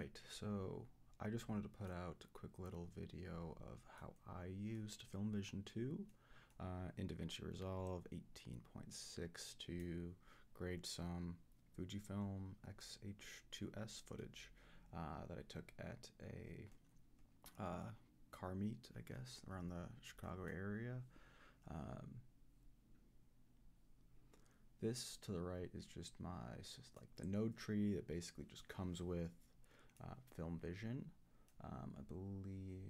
Alright, so I just wanted to put out a quick little video of how I used Filmvision 2 in Davinci Resolve 18.6 to grade some Fujifilm X-H2S footage that I took at a car meet, I guess, around the Chicago area. This to the right is just like the node tree that basically just comes with Filmvision. I believe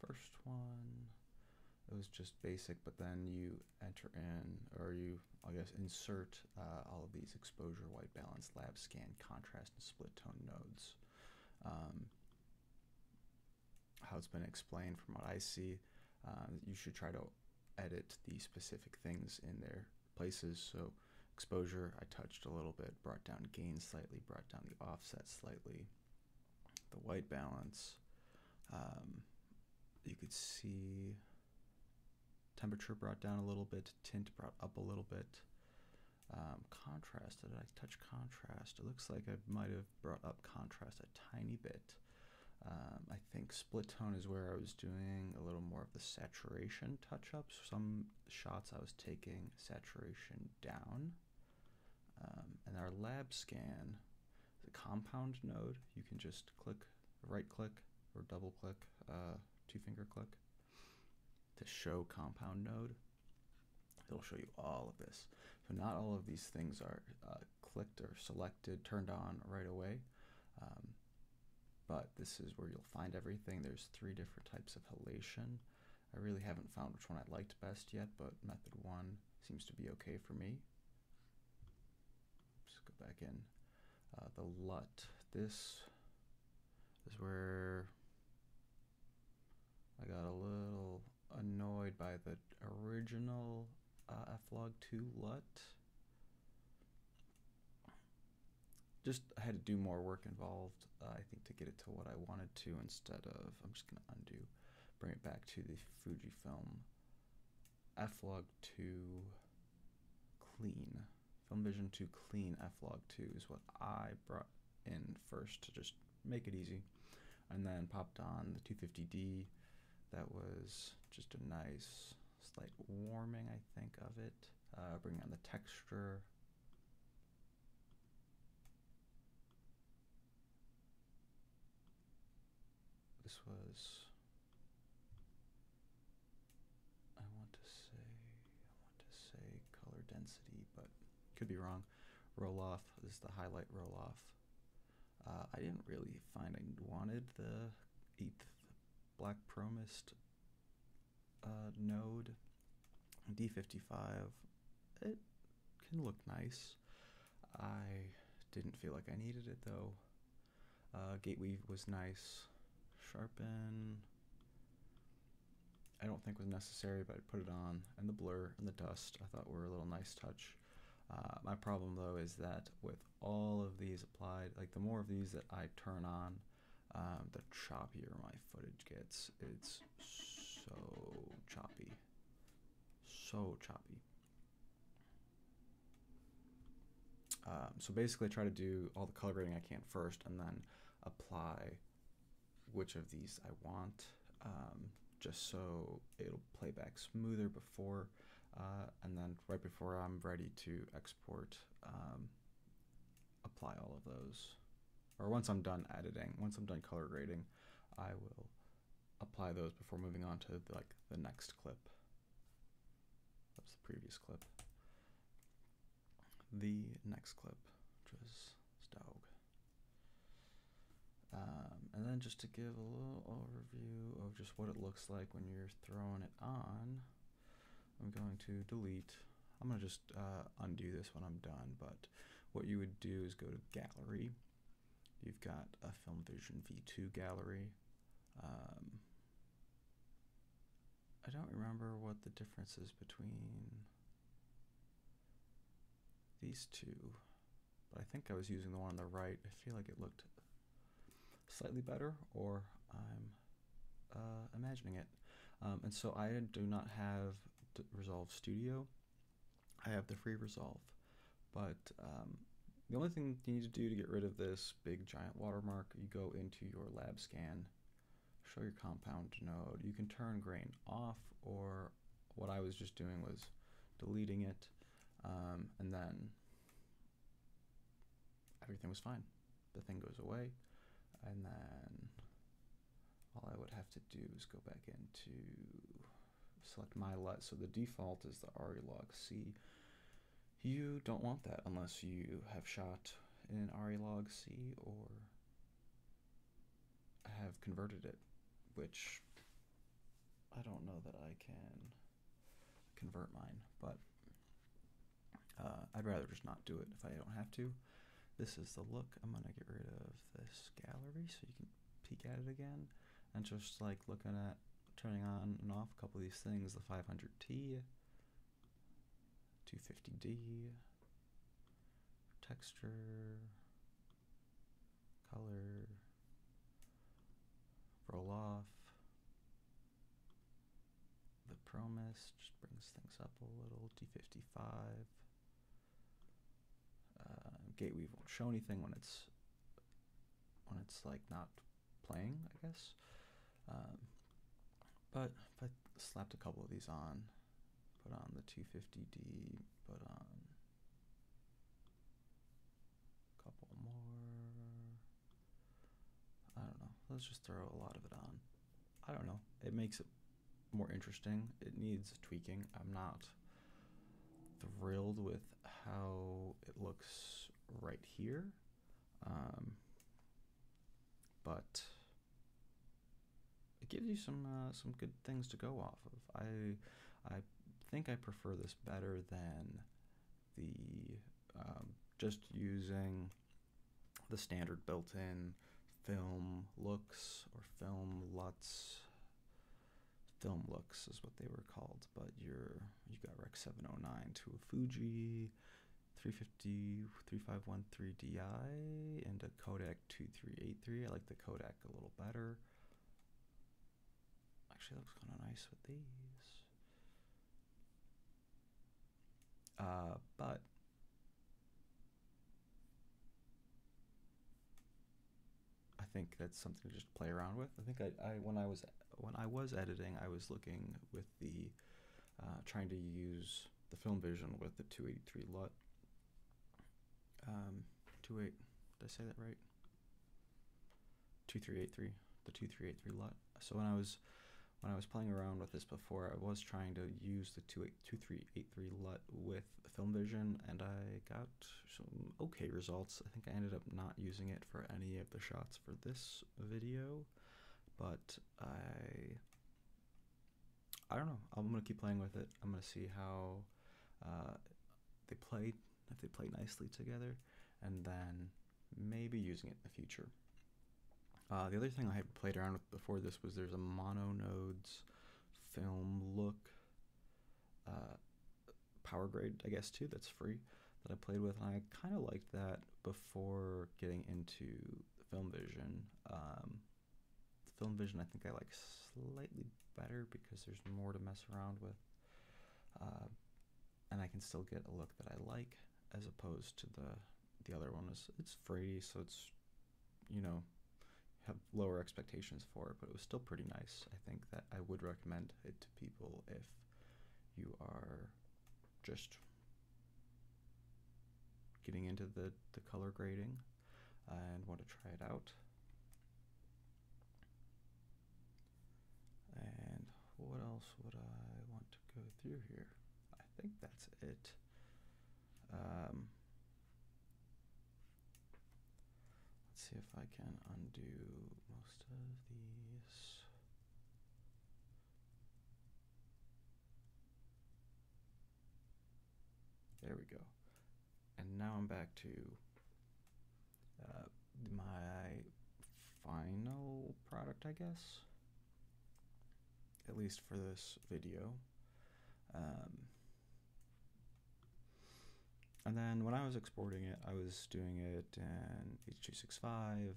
first one, it was just basic, but then you enter in, or you, I guess, insert all of these exposure, white balance, lab scan, contrast, and split tone nodes. How it's been explained from what I see, you should try to edit the specific things in their places. So exposure, I touched a little bit, brought down gain slightly, brought down the offset slightly. The white balance, you could see temperature brought down a little bit, tint brought up a little bit. Contrast, did I touch contrast? It looks like I might have brought up contrast a tiny bit. I think split tone is where I was doing a little more of the saturation touch-ups. Some shots I was taking saturation down. And our lab scan, the compound node, you can just right click or double click, two finger click to show compound node. It'll show you all of this. So not all of these things are clicked or selected, turned on right away. But this is where you'll find everything. There's 3 different types of halation. I really haven't found which one I liked best yet, but method 1 seems to be okay for me. Just go back in. The LUT. This is where I got a little annoyed by the original F-Log2 LUT. I had to do more work involved, I think, to get it to what I wanted to, instead of, I'm just going to undo, bring it back to the Fujifilm F-Log2 Clean. Filmvision 2 Clean F-Log2 is what I brought in first to just make it easy, and then popped on the 250D. That was just a nice slight warming, I think, of it. Bring on the texture. This was, I want to say color density, but could be wrong. Roll off, this is the highlight roll off. I didn't really find I wanted the 8th Black Pro Mist node. D55, it can look nice. I didn't feel like I needed it though. Gate weave was nice. Sharpen, I don't think was necessary, but I put it on. And the blur and the dust I thought were a little nice touch. My problem though is that with all of these applied, like the more of these that I turn on, the choppier my footage gets. It's so choppy. So choppy. So basically I try to do all the color grading I can first, and then apply which of these I want, just so it'll play back smoother before, and then right before I'm ready to export, apply all of those. Or once I'm done editing, once I'm done color grading, I will apply those before moving on to the next clip. That's the previous clip. The next clip, which was Staug. And then just to give a little overview of just what it looks like when you're throwing it on, I'm going to delete. I'm going to just undo this when I'm done, but what you would do is go to Gallery. You've got a Filmvision V2 gallery. I don't remember what the difference is between these two, but I think I was using the one on the right. I feel like it looked slightly better, or I'm imagining it. And so I do not have Resolve Studio. I have the free Resolve, but the only thing you need to do to get rid of this big giant watermark, you go into your lab scan, show your compound node. You can turn grain off, or what I was just doing was deleting it, and then everything was fine. The thing goes away, and then all I would have to do is go back into select my LUT. So the default is the RE-log C. You don't want that unless you have shot in RE-log C or have converted it, which I don't know that I can convert mine, but I'd rather just not do it if I don't have to. This is the look. I'm gonna get rid of this gallery so you can peek at it again, and just like looking at turning on and off a couple of these things, the 500T, 250D, texture, color, roll off, the Promise just brings things up a little, D55, Gateweave won't show anything when it's like not playing, I guess. But if I slapped a couple of these on, put on the 250D, put on a couple more, I don't know, let's just throw a lot of it on. I don't know, it makes it more interesting. It needs tweaking. I'm not thrilled with how it looks right here, but it gives you some good things to go off of. I think I prefer this better than the just using the standard built-in film looks or film LUTs. Film looks is what they were called, but you got Rec 709 to a Fuji 350 3513 Di and a Kodak 2383. I like the Kodak a little better. Actually, that looks kind of nice with these. But I think that's something to just play around with. I think when I was editing, I was looking with the trying to use the Filmvision with the 283 LUT. 28. Did I say that right? 2383. The 2383 LUT. So when I was playing around with this before, I was trying to use the 2383 LUT with Filmvision, and I got some okay results. I think I ended up not using it for any of the shots for this video, but I don't know. I'm gonna keep playing with it. I'm gonna see how they play, if they play nicely together, and then maybe using it in the future. The other thing I had played around with before this was there's a mononodes film look Powergrade, I guess, too, that's free, that I played with, and I kind of liked that before getting into the Filmvision. The Filmvision I think I like slightly better because there's more to mess around with, and I can still get a look that I like, as opposed to the other one. It's free, so it's, you know, have lower expectations for it, but it was still pretty nice. I think that I would recommend it to people if you are just getting into the color grading and want to try it out. And what else would I want to go through here? I think that's it. Let's see if I can undo most of these. There we go. And now I'm back to my final product, I guess. At least for this video. And then when I was exporting it, I was doing it in H.265,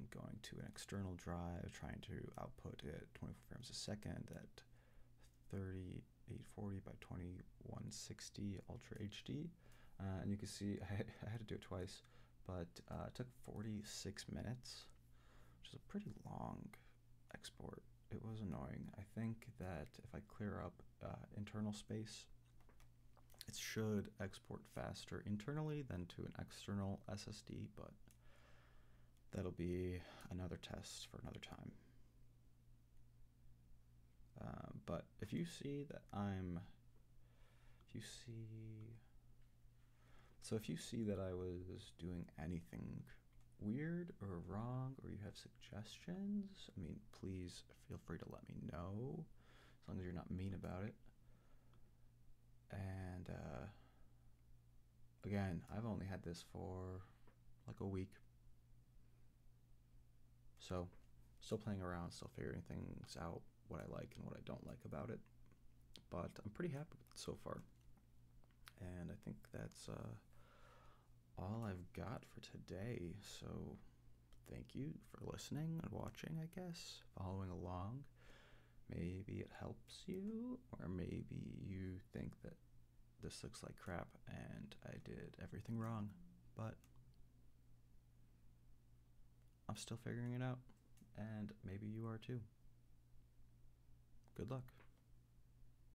going to an external drive, trying to output it 24 frames a second at 3840 by 2160 Ultra HD. And you can see I had to do it twice, but it took 46 minutes, which is a pretty long export. It was annoying. I think that if I clear up internal space, it should export faster internally than to an external SSD, but that'll be another test for another time. But if you see that if you see that I was doing anything weird or wrong, or you have suggestions, I mean, please feel free to let me know, as long as you're not mean about it. And again, I've only had this for like a week, so still playing around, still figuring things out, what I like and what I don't like about it, but I'm pretty happy with it so far. And I think that's all I've got for today. So thank you for listening and watching, I guess, following along. Maybe it helps you, or maybe you think that this looks like crap and I did everything wrong, but I'm still figuring it out, and maybe you are too. Good luck.